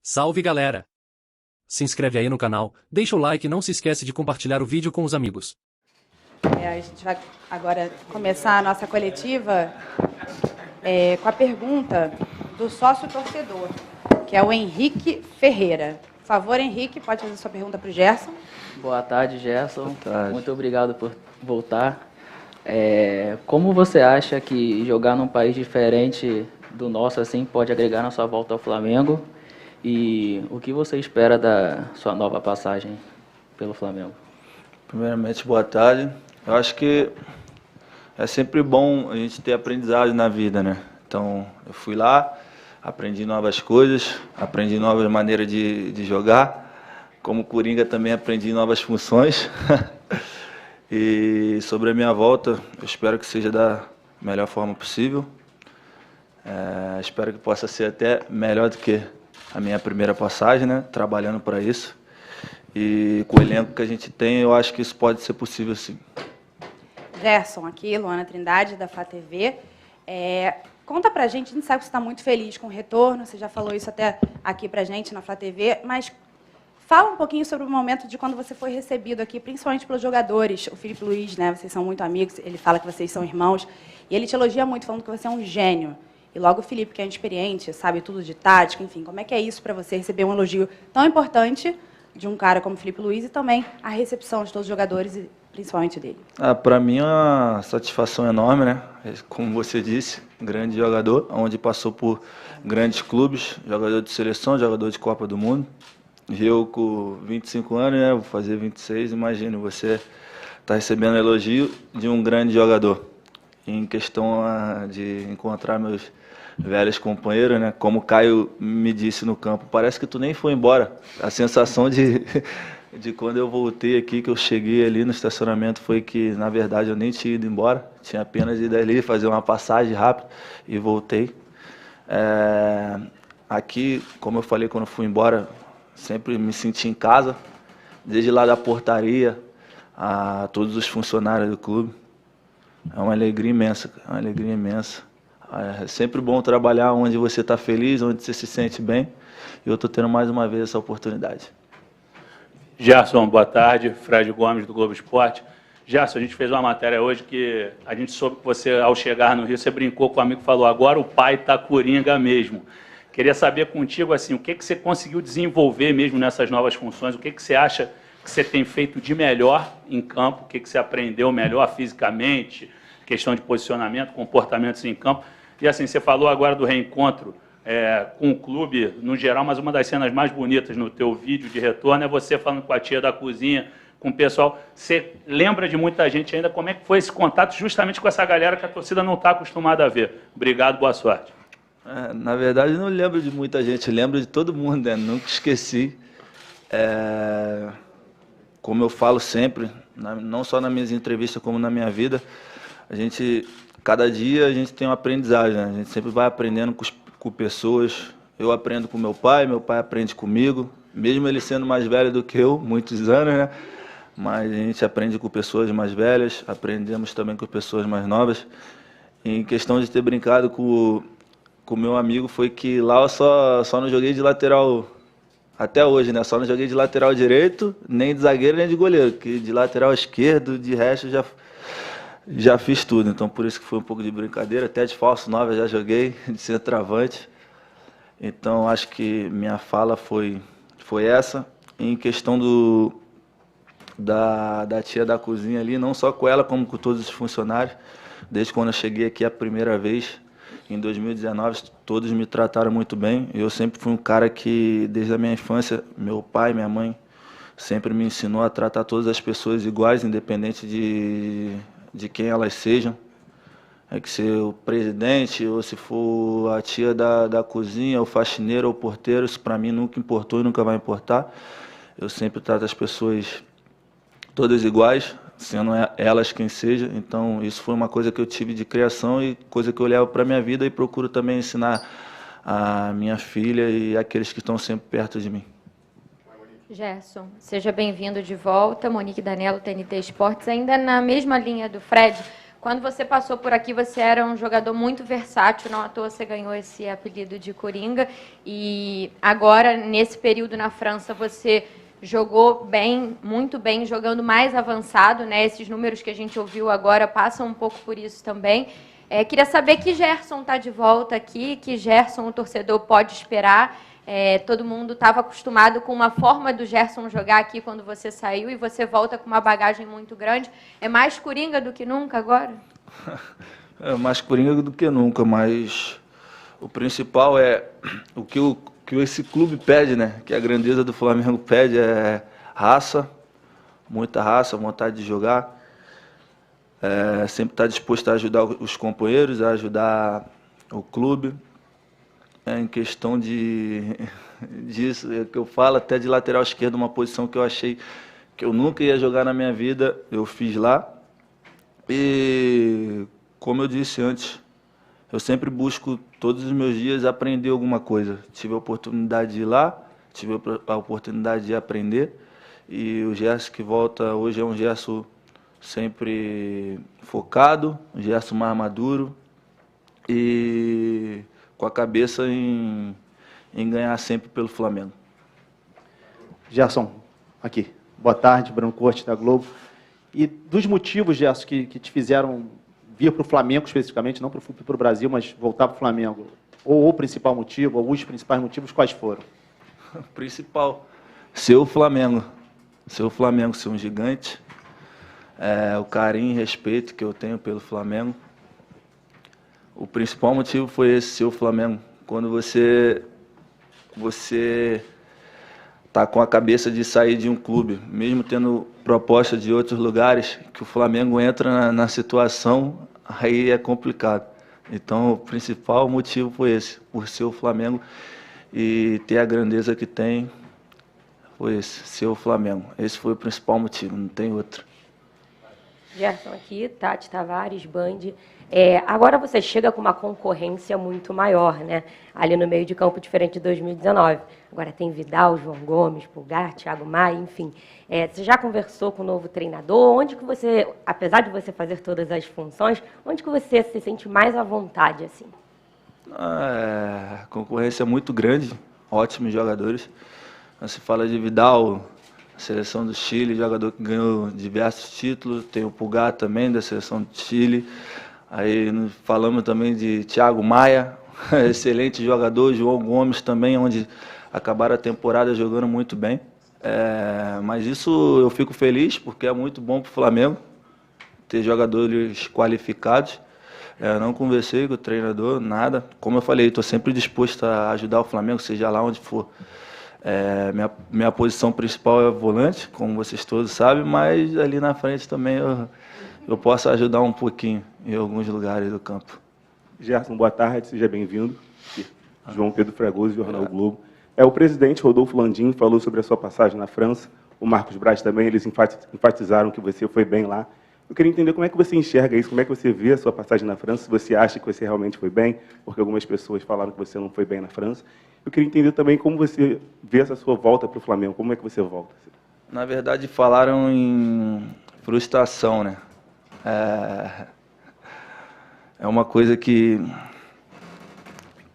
Salve galera! Se inscreve aí no canal, deixa o like e não se esquece de compartilhar o vídeo com os amigos. A gente vai agora começar a nossa coletiva com a pergunta do sócio-torcedor, que é o Henrique Ferreira. Por favor, Henrique, pode fazer sua pergunta para o Gerson. Boa tarde, Gerson. Boa tarde. Muito obrigado por voltar. Como você acha que jogar num país diferente do nosso assim pode agregar na sua volta ao Flamengo? E o que você espera da sua nova passagem pelo Flamengo? Primeiramente, boa tarde. Eu acho que é sempre bom a gente ter aprendizado na vida, né? Então, eu fui lá, aprendi novas coisas, aprendi novas maneiras de jogar. Como Coringa também aprendi novas funções. E sobre a minha volta, eu espero que seja da melhor forma possível. Espero que possa ser até melhor do que a minha primeira passagem, né? Trabalhando para isso. E com o elenco que a gente tem, eu acho que isso pode ser possível, sim. Gerson, aqui, Luana Trindade, da Flá TV. Conta pra gente, a gente sabe que você está muito feliz com o retorno, você já falou isso até aqui pra gente na Flá TV, mas fala um pouquinho sobre o momento de quando você foi recebido aqui, principalmente pelos jogadores. O Filipe Luiz, né? Vocês são muito amigos, ele fala que vocês são irmãos, e ele te elogia muito, falando que você é um gênio. E logo o Filipe, que é experiente, sabe tudo de tática, enfim, como é que é isso para você receber um elogio tão importante de um cara como o Filipe Luiz e também a recepção de todos os jogadores e principalmente dele? Para mim é uma satisfação enorme, né? Como você disse, grande jogador, onde passou por grandes clubes, jogador de seleção, jogador de Copa do Mundo. E eu com 25 anos, né? Vou fazer 26, imagine, você está recebendo elogio de um grande jogador. Em questão de encontrar meus velhos companheiros, né? Como o Caio me disse no campo, parece que tu nem foi embora. A sensação de quando eu voltei aqui, que eu cheguei ali no estacionamento, foi que, na verdade, eu nem tinha ido embora. Tinha apenas ido ali fazer uma passagem rápida e voltei. Aqui, como eu falei quando fui embora, sempre me senti em casa, desde lá da portaria a todos os funcionários do clube. É uma alegria imensa, uma alegria imensa. É sempre bom trabalhar onde você está feliz, onde você se sente bem. E eu estou tendo mais uma vez essa oportunidade. Gerson, boa tarde. Fred Gomes, do Globo Esporte. Gerson, a gente fez uma matéria hoje que a gente soube que você, ao chegar no Rio, você brincou com o amigo e falou, agora o pai está coringa mesmo. Queria saber contigo, assim, o que você conseguiu desenvolver mesmo nessas novas funções, o que você acha que você tem feito de melhor em campo, o que você aprendeu melhor fisicamente, questão de posicionamento, comportamentos em campo. E assim, você falou agora do reencontro com o clube no geral, mas uma das cenas mais bonitas no teu vídeo de retorno é você falando com a tia da cozinha, com o pessoal. Você lembra de muita gente ainda, como é que foi esse contato justamente com essa galera que a torcida não está acostumada a ver? Obrigado, boa sorte. Na verdade, não lembro de muita gente, lembro de todo mundo, né? Nunca esqueci. Como eu falo sempre, não só nas minhas entrevistas, como na minha vida, cada dia a gente tem um aprendizagem, né? A gente sempre vai aprendendo com pessoas. Eu aprendo com meu pai aprende comigo, mesmo ele sendo mais velho do que eu, muitos anos, né? Mas a gente aprende com pessoas mais velhas, aprendemos também com pessoas mais novas. E em questão de ter brincado com o meu amigo, foi que lá eu só não joguei de lateral até hoje, né? Só não joguei de lateral direito, nem de zagueiro, nem de goleiro, que de lateral esquerdo, de resto, já fiz tudo. Então, por isso que foi um pouco de brincadeira. Até de falso 9 eu já joguei, de centroavante. Então, acho que minha fala foi essa. Em questão da tia da cozinha ali, não só com ela, como com todos os funcionários. Desde quando eu cheguei aqui a primeira vez, em 2019, todos me trataram muito bem. Eu sempre fui um cara que, desde a minha infância, meu pai, minha mãe, sempre me ensinou a tratar todas as pessoas iguais, independente de quem elas sejam. Que ser o presidente, ou se for a tia da cozinha, o faxineiro ou o porteiro, isso para mim nunca importou e nunca vai importar. Eu sempre trato as pessoas todas iguais, sendo elas quem seja. Então, isso foi uma coisa que eu tive de criação e coisa que eu levo para a minha vida e procuro também ensinar a minha filha e aqueles que estão sempre perto de mim. Gerson, seja bem-vindo de volta. Monique Danello, TNT Esportes. Ainda na mesma linha do Fred, Quando você passou por aqui, você era um jogador muito versátil, não à toa você ganhou esse apelido de Coringa. E agora, nesse período na França, você jogou bem, muito bem, jogando mais avançado, né? Esses números que a gente ouviu agora passam um pouco por isso também. Queria saber que Gerson está de volta aqui, que Gerson o torcedor pode esperar. Todo mundo estava acostumado com uma forma do Gerson jogar aqui quando você saiu e você volta com uma bagagem muito grande. É mais Coringa do que nunca agora? É mais Coringa do que nunca, mas o principal é o que esse clube pede, né? Que a grandeza do Flamengo pede é raça, muita raça, vontade de jogar. Sempre estar disposto a ajudar os companheiros, a ajudar o clube. Em questão disso, que eu falo até de lateral esquerdo, uma posição que eu achei que eu nunca ia jogar na minha vida, eu fiz lá. E, como eu disse antes, eu sempre busco todos os meus dias aprender alguma coisa. Tive a oportunidade de ir lá, tive a oportunidade de aprender. E o Gerson que volta hoje é um Gerson sempre focado, um Gerson mais maduro e com a cabeça em ganhar sempre pelo Flamengo. Gerson, aqui. Boa tarde, Bruno Corte, da Globo. E dos motivos, Gerson, que te fizeram vir para o Flamengo especificamente, não para o Brasil, mas voltar para o Flamengo, ou o principal motivo, ou os principais motivos, quais foram? O principal, ser o Flamengo. Ser o Flamengo, ser um gigante. O carinho e respeito que eu tenho pelo Flamengo. O principal motivo foi esse, ser o Flamengo. Quando você está com a cabeça de sair de um clube, mesmo tendo proposta de outros lugares, que o Flamengo entra na situação, aí é complicado. Então, o principal motivo foi esse, por ser o Flamengo e ter a grandeza que tem, foi esse, ser o Flamengo. Esse foi o principal motivo, não tem outro. Gerson aqui, Tati Tavares, Band. Agora você chega com uma concorrência muito maior, né? Ali no meio de campo, diferente de 2019. Agora tem Vidal, João Gomes, Pulgar, Thiago Maia, enfim. Você já conversou com o novo treinador? Onde que você, apesar de você fazer todas as funções, onde que você se sente mais à vontade, assim? Concorrência muito grande, ótimos jogadores. Você fala de Vidal, seleção do Chile, jogador que ganhou diversos títulos. Tem o Pulgar também, da seleção do Chile. Aí falamos também de Thiago Maia, excelente jogador. João Gomes também, onde acabaram a temporada jogando muito bem. Mas isso eu fico feliz, porque é muito bom para o Flamengo ter jogadores qualificados. Não conversei com o treinador, nada. Como eu falei, estou sempre disposto a ajudar o Flamengo, seja lá onde for. Minha posição principal é volante, como vocês todos sabem, mas ali na frente também eu posso ajudar um pouquinho em alguns lugares do campo. Gerson, boa tarde, seja bem-vindo. João Pedro Fragoso, Jornal Globo. O presidente Rodolfo Landim falou sobre a sua passagem na França, o Marcos Braz também, eles enfatizaram que você foi bem lá. Eu queria entender como é que você enxerga isso, como é que você vê a sua passagem na França, se você acha que você realmente foi bem, porque algumas pessoas falaram que você não foi bem na França. Eu queria entender também como você vê essa sua volta para o Flamengo, como é que você volta? Na verdade, falaram em frustração, né? É uma coisa que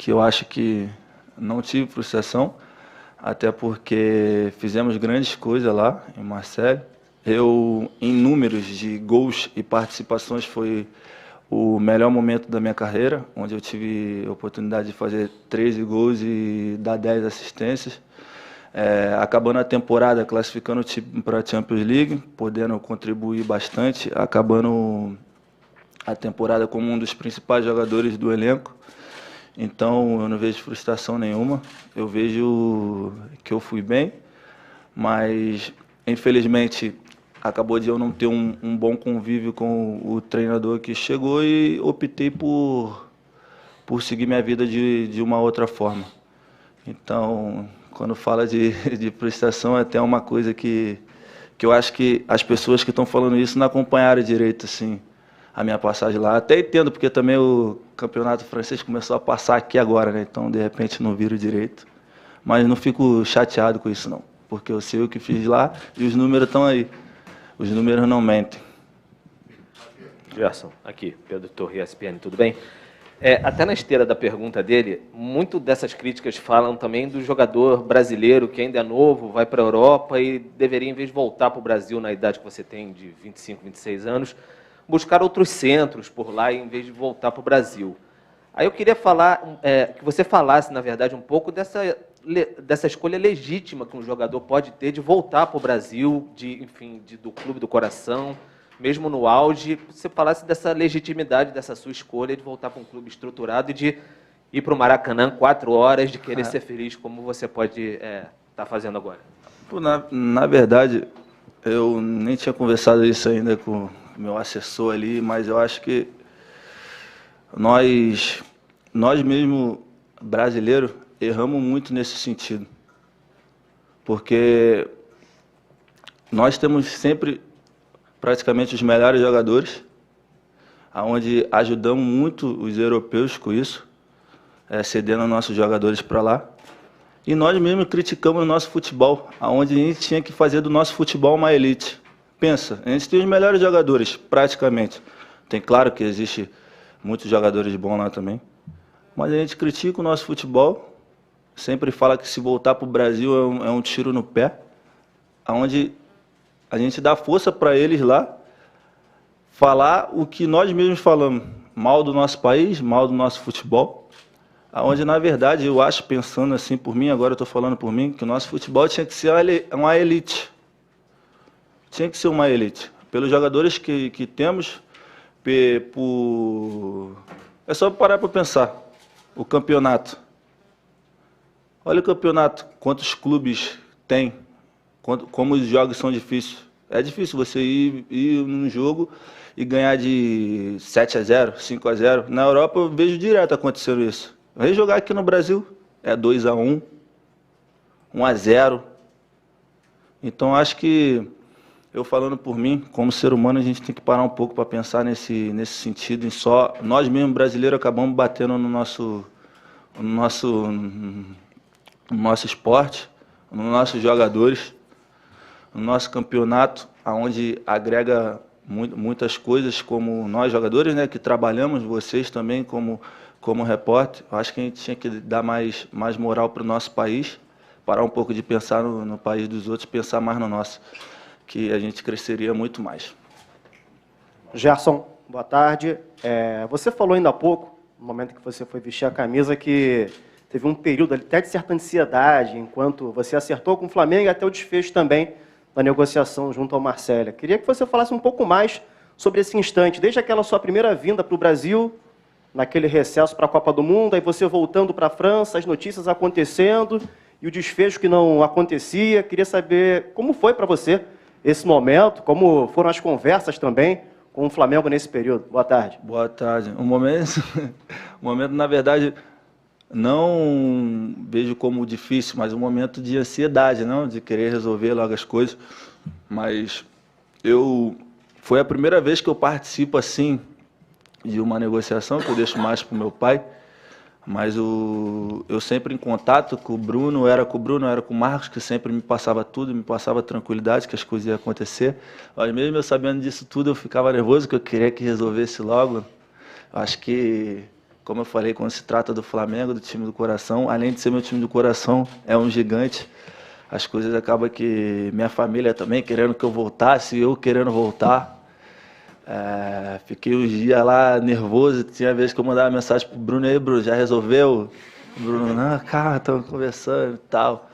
eu acho que não tive frustração, até porque fizemos grandes coisas lá em Marseille. Em números de gols e participações, foi o melhor momento da minha carreira, onde eu tive a oportunidade de fazer 13 gols e dar 10 assistências. Acabando a temporada, classificando o time para a Champions League, podendo contribuir bastante, acabando a temporada como um dos principais jogadores do elenco. Então, eu não vejo frustração nenhuma. Eu vejo que eu fui bem, mas, infelizmente, acabou de eu não ter um bom convívio com o treinador que chegou e optei por seguir minha vida de uma outra forma. Então, quando fala de frustração, é até uma coisa que eu acho que as pessoas que estão falando isso não acompanharam direito, assim, a minha passagem lá. Até entendo, porque também o campeonato francês começou a passar aqui agora, né? Então, de repente, não viro direito. Mas não fico chateado com isso, não. Porque eu sei o que fiz lá e os números estão aí. Os números não mentem. Gerson, aqui, Pedro Torre, ESPN, tudo bem? Até na esteira da pergunta dele, muito dessas críticas falam também do jogador brasileiro que ainda é novo, vai para a Europa e deveria, em vez de voltar para o Brasil na idade que você tem, de 25, 26 anos, buscar outros centros por lá em vez de voltar para o Brasil. Aí eu queria falar, que você falasse, na verdade, um pouco dessa escolha legítima que um jogador pode ter de voltar para o Brasil, do clube do coração, mesmo no auge, você falasse dessa legitimidade, dessa sua escolha de voltar para um clube estruturado e de ir para o Maracanã 4 horas, de querer ser feliz, como você pode estar fazendo agora. Pô, na verdade, eu nem tinha conversado isso ainda com o meu assessor ali, mas eu acho que nós mesmo, brasileiros, erramos muito nesse sentido. Porque nós temos sempre praticamente os melhores jogadores, onde ajudamos muito os europeus com isso, cedendo nossos jogadores para lá. E nós mesmo criticamos o nosso futebol, onde a gente tinha que fazer do nosso futebol uma elite. Pensa, a gente tem os melhores jogadores, praticamente. Tem claro que existe muitos jogadores bons lá também, mas a gente critica o nosso futebol, sempre fala que se voltar para o Brasil é um tiro no pé, onde a gente dá força para eles lá, falar o que nós mesmos falamos, mal do nosso país, mal do nosso futebol, onde, na verdade, eu acho, pensando assim por mim, agora eu estou falando por mim, que o nosso futebol tinha que ser uma elite. Tinha que ser uma elite. Pelos jogadores que temos, é só parar para pensar. O campeonato. Olha o campeonato, quantos clubes tem, como os jogos são difíceis. É difícil você ir num jogo e ganhar de 7-0, 5-0. Na Europa eu vejo direto acontecendo isso. Vem jogar aqui no Brasil, é 2-1, 1-0. Então acho que, eu falando por mim, como ser humano, a gente tem que parar um pouco para pensar nesse sentido. Nós mesmos brasileiros acabamos batendo no nosso esporte, nos nossos jogadores, no nosso campeonato, onde agrega muitas coisas, como nós jogadores, né, que trabalhamos, vocês também como repórter. Eu acho que a gente tinha que dar mais moral para o nosso país, parar um pouco de pensar no país dos outros, pensar mais no nosso, que a gente cresceria muito mais. Gerson, boa tarde. Você falou ainda há pouco, no momento que você foi vestir a camisa, que teve um período até de certa ansiedade, enquanto você acertou com o Flamengo e até o desfecho também da negociação junto ao Marcelo. Queria que você falasse um pouco mais sobre esse instante, desde aquela sua primeira vinda para o Brasil, naquele recesso para a Copa do Mundo, aí você voltando para a França, as notícias acontecendo e o desfecho que não acontecia. Queria saber como foi para você esse momento, como foram as conversas também com o Flamengo nesse período. Boa tarde. Boa tarde. Um momento, na verdade, não vejo como difícil, mas um momento de ansiedade, não, de querer resolver logo as coisas. Mas foi a primeira vez que eu participo assim de uma negociação, que eu deixo mais para o meu pai. Mas eu sempre em contato com o Bruno, era com o Marcos, que sempre me passava tudo, me passava tranquilidade que as coisas iam acontecer. Mas mesmo eu sabendo disso tudo, eu ficava nervoso, que eu queria que resolvesse logo. Acho que, como eu falei, quando se trata do Flamengo, do time do coração, além de ser meu time do coração, é um gigante. As coisas acabam que minha família também querendo que eu voltasse, eu querendo voltar. Fiquei uns dias lá nervoso, tinha vezes que eu mandava mensagem pro Bruno, aí, Bruno, já resolveu? O Bruno, não, cara, estamos conversando e tal.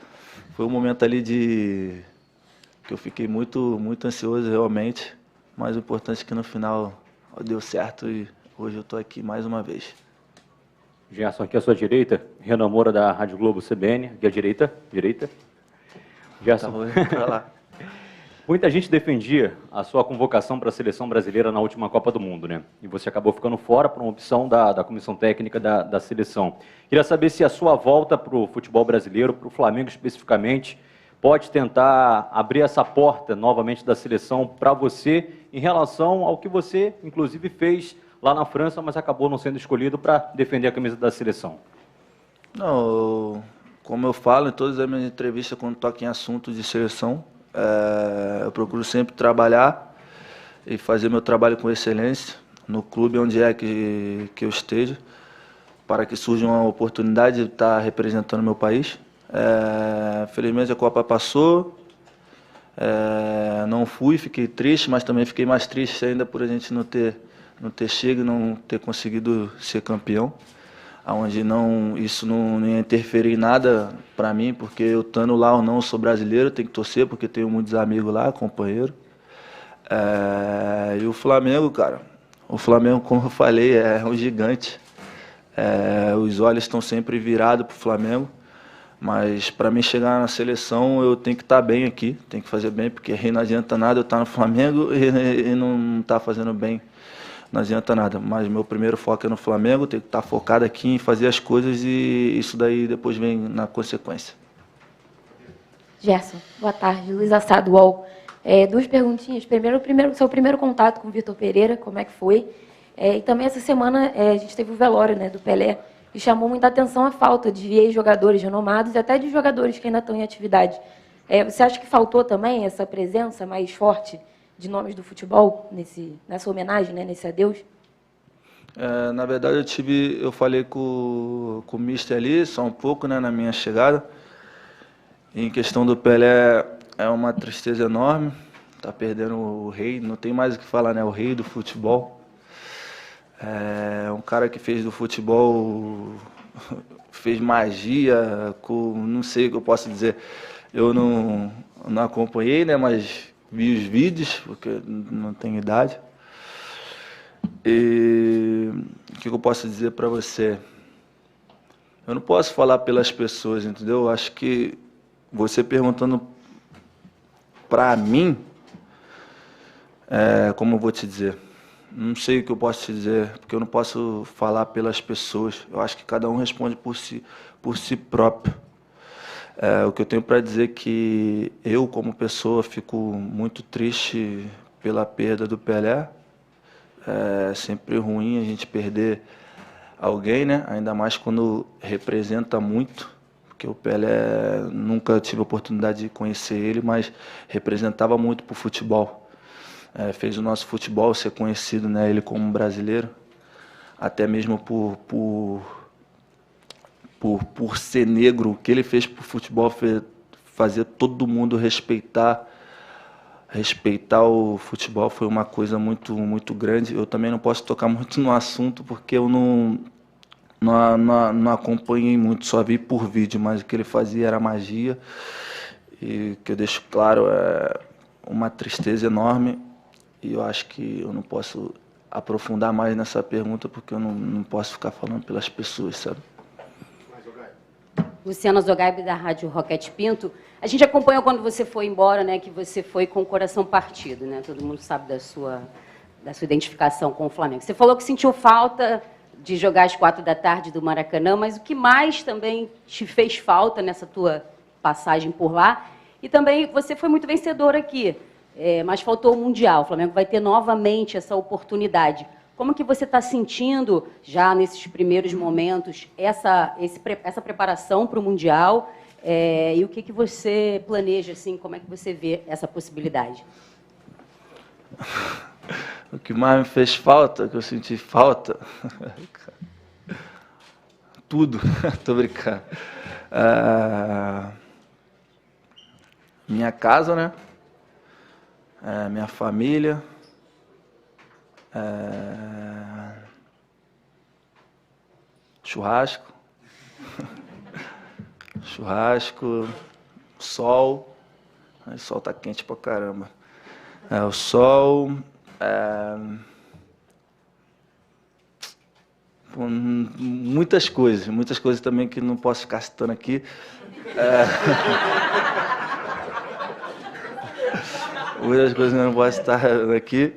Foi um momento ali que eu fiquei muito ansioso realmente, mas o importante é que no final deu certo e hoje eu estou aqui mais uma vez. Gerson, aqui à sua direita, Renan Moura da Rádio Globo CBN, aqui à direita. Gerson. Tá, pra lá. Muita gente defendia a sua convocação para a seleção brasileira na última Copa do Mundo, né? E você acabou ficando fora por uma opção da comissão técnica da seleção. Queria saber se a sua volta para o futebol brasileiro, para o Flamengo especificamente, pode tentar abrir essa porta novamente da seleção para você em relação ao que você, inclusive, fez lá na França, mas acabou não sendo escolhido para defender a camisa da seleção. Não, como eu falo em todas as minhas entrevistas, quando toco em assuntos de seleção, eu procuro sempre trabalhar e fazer meu trabalho com excelência, no clube onde é que eu esteja, para que surja uma oportunidade de estar representando meu país. Felizmente a Copa passou, não fui, fiquei triste, mas também fiquei mais triste ainda por a gente não ter chego e não ter conseguido ser campeão, onde isso não ia interferir em nada para mim, porque eu estando lá ou não, eu sou brasileiro, tenho que torcer, porque tenho muitos amigos lá, companheiro. E o Flamengo, cara, como eu falei, é um gigante. Os olhos estão sempre virados para o Flamengo, mas para mim chegar na seleção eu tenho que estar bem aqui, tenho que fazer bem, porque aí não adianta nada eu estar no Flamengo e não estar fazendo bem, não adianta nada. Mas meu primeiro foco é no Flamengo, tenho que estar focado aqui em fazer as coisas e isso daí depois vem na consequência. Gerson, boa tarde. Luiz Assado, UOL. Duas perguntinhas. Primeiro, seu primeiro contato com o Vitor Pereira, como é que foi? E também essa semana a gente teve o velório, né, do Pelé, e chamou muita atenção a falta de ex-jogadores renomados e até de jogadores que ainda estão em atividade. Você acha que faltou também essa presença mais forte de nomes do futebol nessa homenagem, né, nesse adeus? Na verdade, eu falei com o mister ali, só um pouco, né, na minha chegada. Em questão do Pelé, é uma tristeza enorme. Tá perdendo o rei, não tem mais o que falar, né, o rei do futebol. Um cara que fez do futebol, fez magia, não sei o que eu posso dizer. Eu não acompanhei, né, mas vi os vídeos, porque não tenho idade. E o que eu posso dizer para você? Eu não posso falar pelas pessoas, entendeu? Eu acho que você perguntando para mim, como eu vou te dizer? Não sei o que eu posso te dizer, porque eu não posso falar pelas pessoas. Eu acho que cada um responde por si próprio. O que eu tenho para dizer é que eu, como pessoa, fico muito triste pela perda do Pelé. É sempre ruim a gente perder alguém, né? Ainda mais quando representa muito, porque o Pelé, nunca tive a oportunidade de conhecer ele, mas representava muito para o futebol. Fez o nosso futebol ser conhecido, né, ele como brasileiro, até mesmo por ser negro. O que ele fez para o futebol fazer todo mundo respeitar o futebol foi uma coisa muito, muito grande. Eu também não posso tocar muito no assunto porque eu não acompanhei muito, só vi por vídeo, mas o que ele fazia era magia. E o que eu deixo claro é uma tristeza enorme. E eu acho que eu não posso aprofundar mais nessa pergunta porque eu não posso ficar falando pelas pessoas, sabe? Luciana Zogaib, da Rádio Roquete Pinto. A gente acompanhou quando você foi embora, né, que você foi com o coração partido, né? Todo mundo sabe da sua identificação com o Flamengo. Você falou que sentiu falta de jogar às 4h do Maracanã, mas o que mais também te fez falta nessa tua passagem por lá? E também você foi muito vencedor aqui. Mas faltou o Mundial. O Flamengo vai ter novamente essa oportunidade. Como que você está sentindo, já nesses primeiros momentos, essa preparação para o Mundial? E o que você planeja, assim, como é que você vê essa possibilidade? O que mais me fez falta, que eu senti falta... Tudo. Tô brincando. Minha casa, né? Minha família, churrasco, sol, o sol tá quente pra caramba, o sol, muitas coisas também que não posso ficar citando aqui. Muitas coisas que eu não posso estar aqui.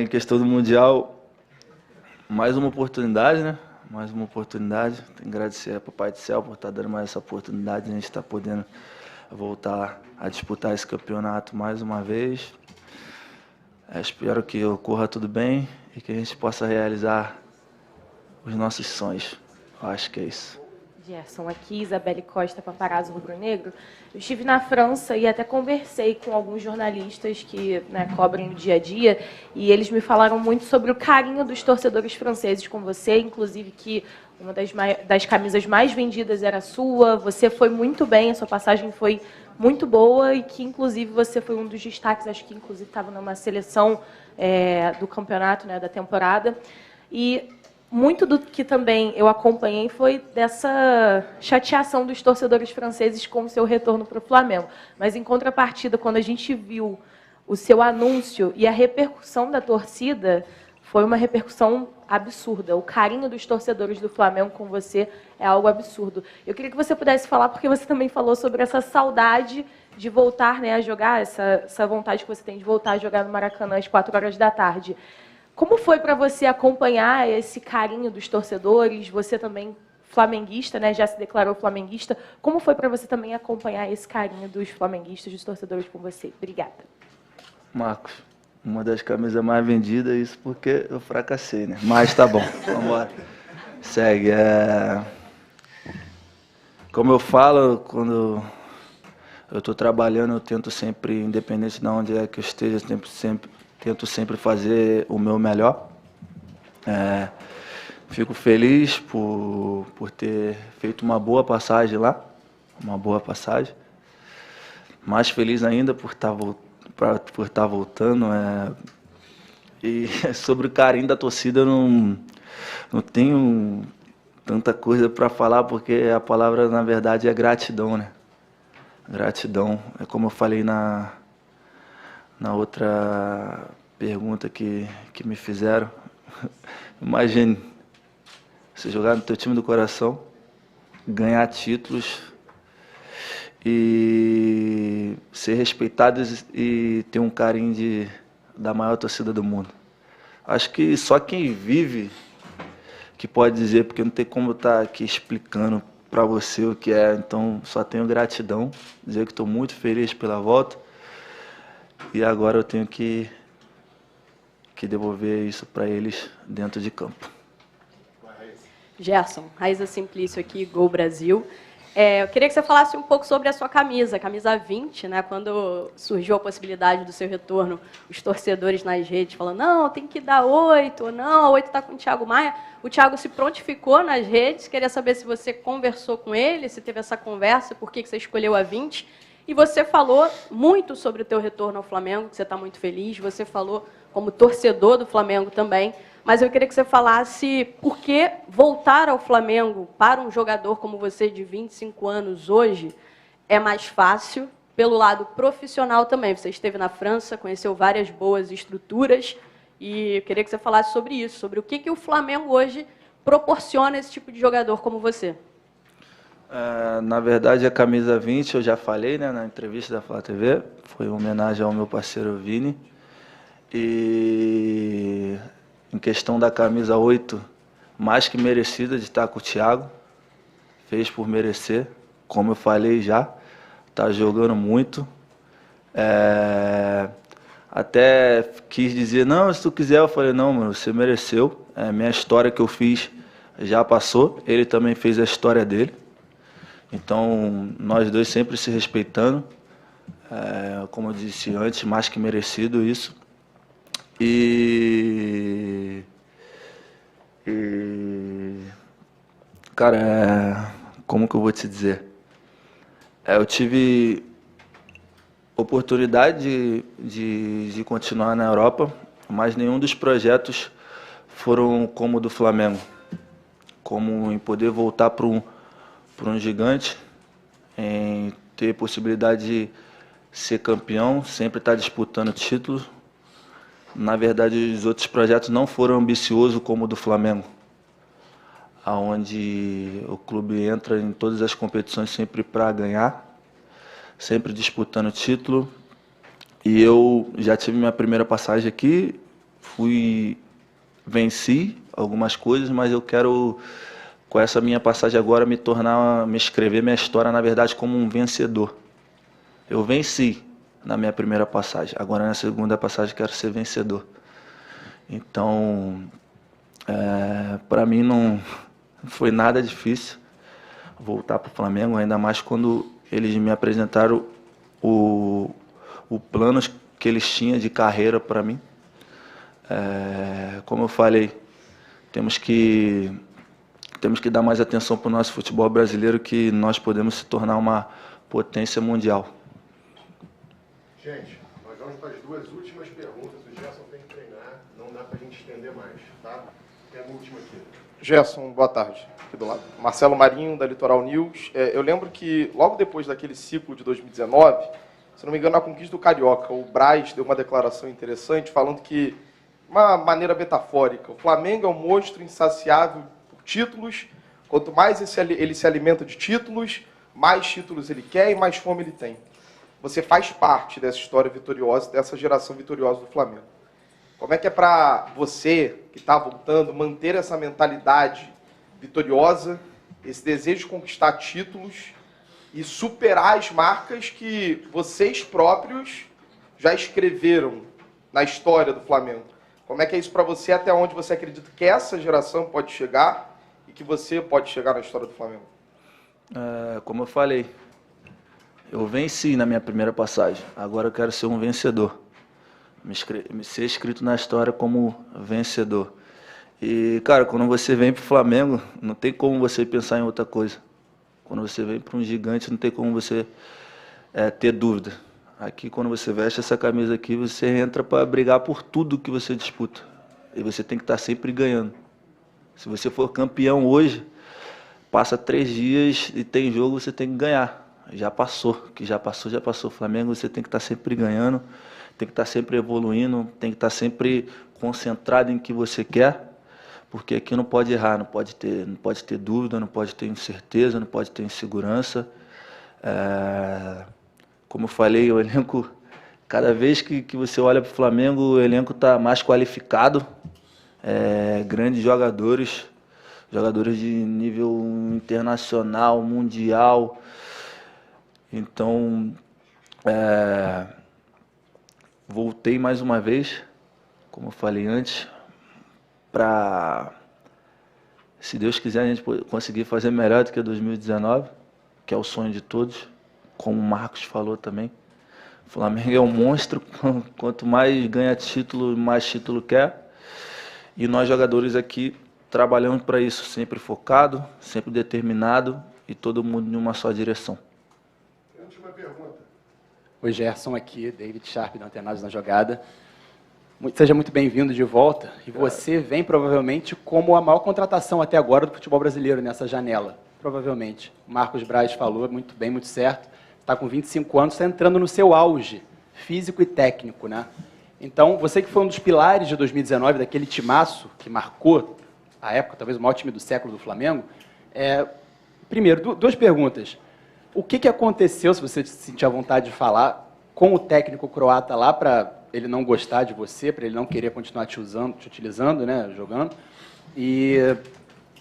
Em questão do Mundial, mais uma oportunidade, né? Mais uma oportunidade. Tenho que agradecer ao Papai do Céu por estar dando mais essa oportunidade de a gente estar podendo voltar a disputar esse campeonato mais uma vez. Espero que ocorra tudo bem e que a gente possa realizar os nossos sonhos. Eu acho que é isso. Gerson, aqui, Isabelle Costa, Paparazzo Rubro-Negro. Eu estive na França e até conversei com alguns jornalistas que, né, cobrem o dia a dia, e eles me falaram muito sobre o carinho dos torcedores franceses com você, inclusive que uma das camisas mais vendidas era a sua, você foi muito bem, a sua passagem foi muito boa e que, inclusive, você foi um dos destaques, acho que, inclusive, estava numa seleção do campeonato, né, da temporada. E muito do que também eu acompanhei foi dessa chateação dos torcedores franceses com o seu retorno para o Flamengo. Mas, em contrapartida, quando a gente viu o seu anúncio e a repercussão da torcida, foi uma repercussão absurda. O carinho dos torcedores do Flamengo com você é algo absurdo. Eu queria que você pudesse falar, porque você também falou sobre essa saudade de voltar, né, a jogar, essa vontade que você tem de voltar a jogar no Maracanã às 4 horas da tarde. Como foi para você acompanhar esse carinho dos torcedores? Você também flamenguista, né, já se declarou flamenguista. Como foi para você também acompanhar esse carinho dos flamenguistas, dos torcedores com você? Obrigada. Marcos, uma das camisas mais vendidas, isso porque eu fracassei, né? Mas tá bom, vamos embora. Segue. Como eu falo, quando eu estou trabalhando, eu tento sempre, independente de onde é que eu esteja, tento sempre fazer o meu melhor. Fico feliz por ter feito uma boa passagem lá, uma boa passagem. Mais feliz ainda por estar voltando. E sobre o carinho da torcida, eu não tenho tanta coisa para falar, porque a palavra, na verdade, é gratidão, né? Gratidão. É como eu falei na outra pergunta que me fizeram. Imagine você jogar no teu time do coração, ganhar títulos e ser respeitado e ter um carinho da maior torcida do mundo. Acho que só quem vive que pode dizer, porque não tem como eu estar aqui explicando para você o que é. Então, só tenho gratidão, dizer que estou muito feliz pela volta. E agora eu tenho que devolver isso para eles dentro de campo. Gerson, Raíza Simplício aqui, Gol Brasil. Eu queria que você falasse um pouco sobre a sua camisa, a camisa 20, né? Quando surgiu a possibilidade do seu retorno, os torcedores nas redes falando, não, tem que dar 8, ou não, a 8 está com o Thiago Maia. O Thiago se prontificou nas redes, queria saber se você conversou com ele, se teve essa conversa, por que você escolheu a 20. E você falou muito sobre o teu retorno ao Flamengo, que você está muito feliz, você falou como torcedor do Flamengo também, mas eu queria que você falasse por que voltar ao Flamengo para um jogador como você, de 25 anos hoje, é mais fácil, pelo lado profissional também. Você esteve na França, conheceu várias boas estruturas, e eu queria que você falasse sobre isso, sobre o que o Flamengo hoje proporciona a esse tipo de jogador como você. Na verdade, a camisa 20, eu já falei, né, na entrevista da Flá TV, foi uma homenagem ao meu parceiro Vini. E em questão da camisa 8, mais que merecida de estar com o Thiago, fez por merecer, como eu falei já, está jogando muito. Até quis dizer, não, se tu quiser, eu falei, não, mano, você mereceu, minha história que eu fiz já passou, ele também fez a história dele. Então, nós dois sempre se respeitando, como eu disse antes, mais que merecido isso. Cara, como que eu vou te dizer? Eu tive oportunidade de continuar na Europa, mas nenhum dos projetos foram como o do Flamengo, como em poder voltar para um gigante, em ter possibilidade de ser campeão, sempre estar disputando títulos. Na verdade, os outros projetos não foram ambiciosos como o do Flamengo, onde o clube entra em todas as competições sempre para ganhar, sempre disputando título. E eu já tive minha primeira passagem aqui, venci algumas coisas, mas eu quero, com essa minha passagem agora, me escrever minha história, na verdade, como um vencedor. Eu venci na minha primeira passagem, agora na segunda passagem quero ser vencedor. Então, para mim não foi nada difícil. voltar para o Flamengo, ainda mais quando eles me apresentaram o plano que eles tinham de carreira para mim. Como eu falei, temos que dar mais atenção para o nosso futebol brasileiro, que nós podemos se tornar uma potência mundial. Gente, nós vamos para as 2 últimas perguntas. O Gerson tem que treinar, não dá para a gente estender mais, tá? Tem a última aqui. Gerson, boa tarde. Aqui do lado. Marcelo Marinho, da Litoral News. Eu lembro que, logo depois daquele ciclo de 2019, se não me engano, na conquista do Carioca, o Braz deu uma declaração interessante falando que, de uma maneira metafórica, o Flamengo é um monstro insaciável por títulos. Quanto mais ele se alimenta de títulos, mais títulos ele quer e mais fome ele tem. Você faz parte dessa história vitoriosa, dessa geração vitoriosa do Flamengo. Como é que é para você, que está voltando, manter essa mentalidade vitoriosa, esse desejo de conquistar títulos e superar as marcas que vocês próprios já escreveram na história do Flamengo? Como é que é isso para você, até onde você acredita que essa geração pode chegar e que você pode chegar na história do Flamengo? Como eu falei, eu venci na minha primeira passagem, agora eu quero ser um vencedor. Ser escrito na história como vencedor. E, cara, quando você vem pro Flamengo, não tem como você pensar em outra coisa. Quando você vem para um gigante, não tem como você ter dúvida. Aqui, quando você veste essa camisa aqui, você entra para brigar por tudo que você disputa. E você tem que estar sempre ganhando. Se você for campeão hoje, passa 3 dias e tem jogo, você tem que ganhar. Já passou, que já passou, já passou. Flamengo, você tem que estar sempre ganhando, tem que estar sempre evoluindo, tem que estar sempre concentrado em o que você quer, porque aqui não pode errar, não pode ter dúvida, não pode ter incerteza, não pode ter insegurança. Como eu falei, o elenco, cada vez que você olha para o Flamengo, o elenco está mais qualificado, grandes jogadores de nível internacional, mundial. Então, voltei mais uma vez, como eu falei antes, para, se Deus quiser, a gente conseguir fazer melhor do que 2019, que é o sonho de todos, como o Marcos falou também. O Flamengo é um monstro, quanto mais ganha título, mais título quer. E nós jogadores aqui trabalhamos para isso, sempre focado, sempre determinado e todo mundo em uma só direção. Última pergunta. Oi, Gerson aqui, David Sharp, da Antenados na Jogada. Seja muito bem-vindo de volta. E você vem provavelmente como a maior contratação até agora do futebol brasileiro nessa janela. Provavelmente. O Marcos Braz falou muito bem, muito certo. Está com 25 anos, está entrando no seu auge físico e técnico, né? Então, você que foi um dos pilares de 2019, daquele timaço que marcou a época, talvez o maior time do século do Flamengo. Primeiro, 2 perguntas. O que aconteceu, se você sentir a vontade de falar, com o técnico croata lá para ele não gostar de você, para ele não querer continuar te utilizando, né, jogando? E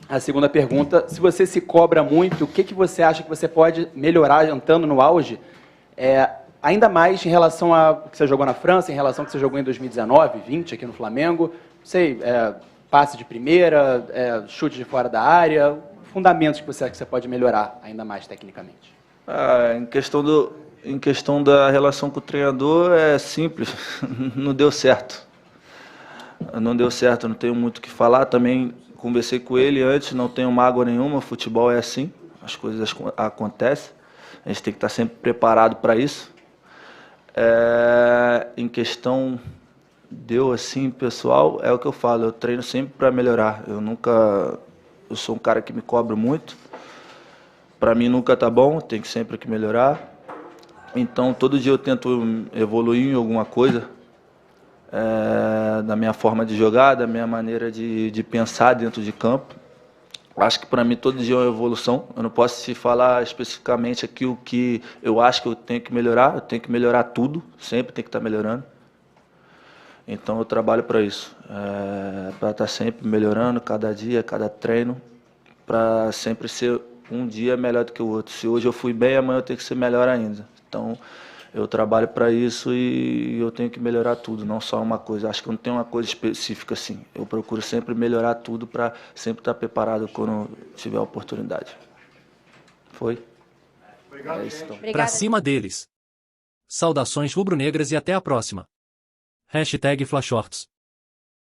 a segunda pergunta, se você se cobra muito, o que você acha que você pode melhorar entrando no auge, ainda mais em relação ao que você jogou na França, em relação ao que você jogou em 2019, 20 aqui no Flamengo, não sei, passe de primeira, chute de fora da área, fundamentos que você acha que você pode melhorar ainda mais tecnicamente? Em questão da relação com o treinador, é simples, não deu certo. Não deu certo, não tenho muito o que falar. Também conversei com ele antes, não tenho mágoa nenhuma, futebol é assim, as coisas acontecem, a gente tem que estar sempre preparado para isso. Em questão deu assim, pessoal, é o que eu falo, eu treino sempre para melhorar. Eu sou um cara que me cobro muito, para mim nunca tá bom, tem que sempre que melhorar. Então, todo dia eu tento evoluir em alguma coisa, da minha forma de jogar, da minha maneira de pensar dentro de campo. Acho que para mim todo dia é uma evolução. Eu não posso te falar especificamente aqui o que eu acho que eu tenho que melhorar. Eu tenho que melhorar tudo, sempre tem que estar melhorando. Então eu trabalho para isso, para estar sempre melhorando, cada dia, cada treino, para sempre ser um dia melhor do que o outro. Se hoje eu fui bem, amanhã eu tenho que ser melhor ainda. Então eu trabalho para isso e eu tenho que melhorar tudo, não só uma coisa. Acho que não tem uma coisa específica assim. Eu procuro sempre melhorar tudo para sempre estar preparado quando tiver a oportunidade. Foi. Obrigado, isso, então. Pra cima deles. Saudações rubro-negras e até a próxima. #FlaShorts